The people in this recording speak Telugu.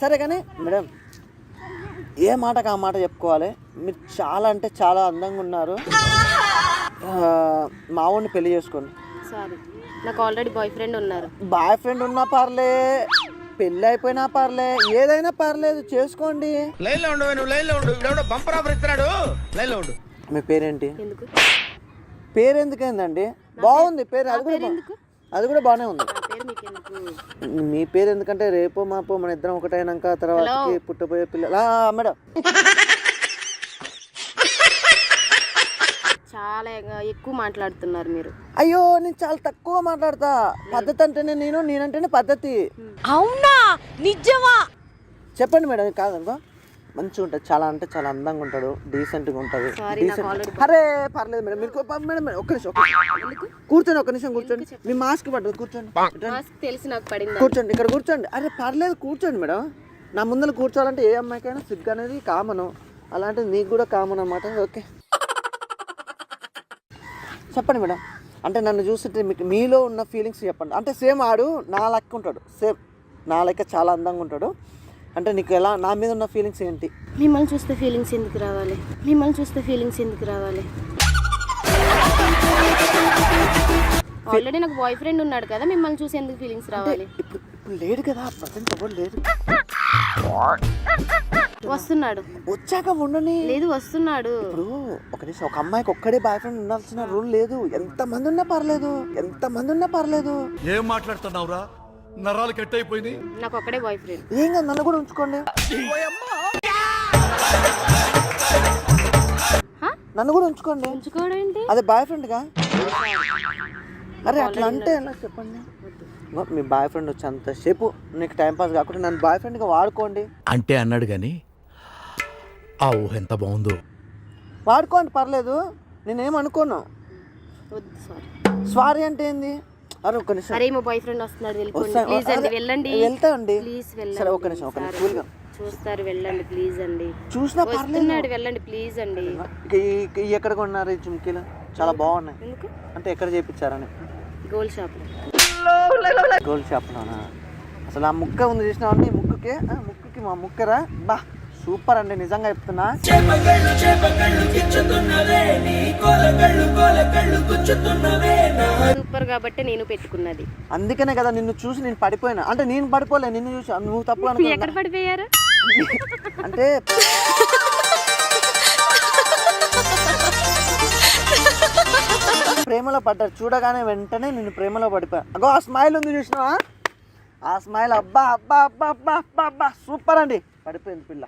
సరే కానీ మేడం ఏ మాటకు ఆ మాట చెప్పుకోవాలి. మీరు చాలా అంటే చాలా అందంగా ఉన్నారు. మా వాడిని పెళ్లి చేసుకోండి. సారీ, నాకు ఆల్రెడీ బాయ్ ఫ్రెండ్ ఉన్నారు. బాయ్ ఫ్రెండ్ ఉన్నా పర్లే, పెళ్ళి అయిపోయినా పర్లే, ఏదైనా పర్లేదు, చేసుకోండి. మీ పేరేంటి? ఎందుకు పేరు ఎందుకైందండి? బాగుంది పేరు, అది కూడా బాగానే ఉంది. పేరు మీకెందుకు? మీ పేరు ఎందుకంటే రేపు మాపు మన ఇద్దరం ఒకటైనాక తర్వాత పుట్టబోయే పిల్లలు. మేడం చాలా ఎక్కువ మాట్లాడుతున్నారు మీరు. అయ్యో నేను చాలా తక్కువ మాట్లాడతా. పద్ధతి అంటేనే నేనంటేనే పద్ధతి. అవునా? నిజమా? చెప్పండి మేడం. కాదనుకో మంచిగా ఉంటుంది, చాలా అంటే చాలా అందంగా ఉంటాడు, డీసెంట్గా ఉంటుంది. అరే పర్లేదు మేడం, మీరు మేడం ఒక్క నిమిషం కూర్చోండి, ఒక్క నిమిషం కూర్చోండి. మీ మాస్క్ పడ్డది, కూర్చోండి. తెలిసి నాకు పడింది. కూర్చోండి, ఇక్కడ కూర్చోండి. అరే పర్లేదు కూర్చోండి మేడం. నా ముందర కూర్చోవాలంటే ఏ అమ్మాయికైనా సిగ్గు అనేది కామను, అలాంటిది నీకు కూడా కామన్ అన్నమాట. ఓకే చెప్పండి మేడం. అంటే నన్ను చూస్తుంటే మీకు మీలో ఉన్న ఫీలింగ్స్ చెప్పండి. అంటే సేమ్ ఆడు నా లెక్క ఉంటాడు, సేమ్ నా లెక్క చాలా అందంగా ఉంటాడు. అంటే నీకు ఎలా నా మీద ఉన్న ఫీలింగ్స్ ఏంటి? మిమ్మల్ని చూస్తే ఫీలింగ్స్ ఎందుకు రావాలి? మిమ్మల్ని చూస్తే ఫీలింగ్స్ ఎందుకు రావాలి? ఆల్రెడీ నాకు బాయ్ ఫ్రెండ్ ఉన్నాడు కదా, మిమ్మల్ని చూసి ఎందుకు ఫీలింగ్స్ రావాలి? ఇప్పుడు లేడు కదా, ప్రజెంట్ ఎవరు లేడు. వస్తున్నాడు, వచ్చాక ఉండని. లేదు వస్తున్నాడు. ఇప్పుడు ఒక అమ్మాయికి ఒక్కడే బాయ్ ఫ్రెండ్ ఉండాల్సిన రూల్ లేదు. ఎంతమంది ఉన్నా పర్లేదు. ఏం మాట్లాడుతున్నావురా? నరాలు కట్ అయిపోయింది. నాకు ఒక్కడే బాయ్ ఫ్రెండ్. ఏం కాదు, నన్ను కూడా ఉంచుకోండి. నన్ను కూడా ఉంచుకోండి. ఉంచుకోవడం ఏంటి? అదే బాయ్ ఫ్రెండ్గా. అరే అట్లా అంటే ఎలా చెప్పండి. మీ బాయ్ ఫ్రెండ్ వచ్చి అంతసేపు నీకు టైంపాస్ కాకుండా నన్ను బాయ్ ఫ్రెండ్గా వాడుకోండి అంటే అన్నాడు కానీ ఆ ఊహ ఎంత బాగుందో. వాడుకోండి పర్లేదు, నేనేం అనుకోను. సారీ అంటే ఏంది? అరే ఒక్క నిమిషం. అరే మా బాయ్ ఫ్రెండ్ వస్తున్నాడు, వెళ్ళండి. వెళ్తా అండి. ప్లీజ్ సరే ఒక్క నిమిషం. చూస్తారు, వెళ్ళండి ప్లీజ్ అండి. చూసినా పర్లేదు, వెళ్ళండి ప్లీజ్ అండి. ఎక్కడ కొన్నారు ఈ చుమ్కీలు? చాలా బాగున్నాయి. ఎందుకు అంటే ఎక్కడ చేయించారని? Gold shop. గోల్డ్ షాప్లోనా? అసలు ఆ ముక్క ఉంది చూసినావండి, ముక్కుకి మా ముక్కరా బా సూపర్ అండి, నిజంగా చెప్తున్నా. సూపర్ కాబట్టి నేను పెట్టుకున్నది. అందుకనే కదా నిన్ను చూసి నేను పడిపోయినా. అంటే నేను పడిపోలే, నిన్ను చూసి నువ్వు తప్పు అనుకో. ఎక్కడ పడిపోయారు అంటే ప్రేమలో పడ్డారు, చూడగానే వెంటనే నిన్ను ప్రేమలో పడిపోయా. అగో ఆ స్మైల్ ఉంది చూసినావా? ఆ స్మైల్ అబ్బా సూపర్ అండి, పడిపోయింది పిల్ల.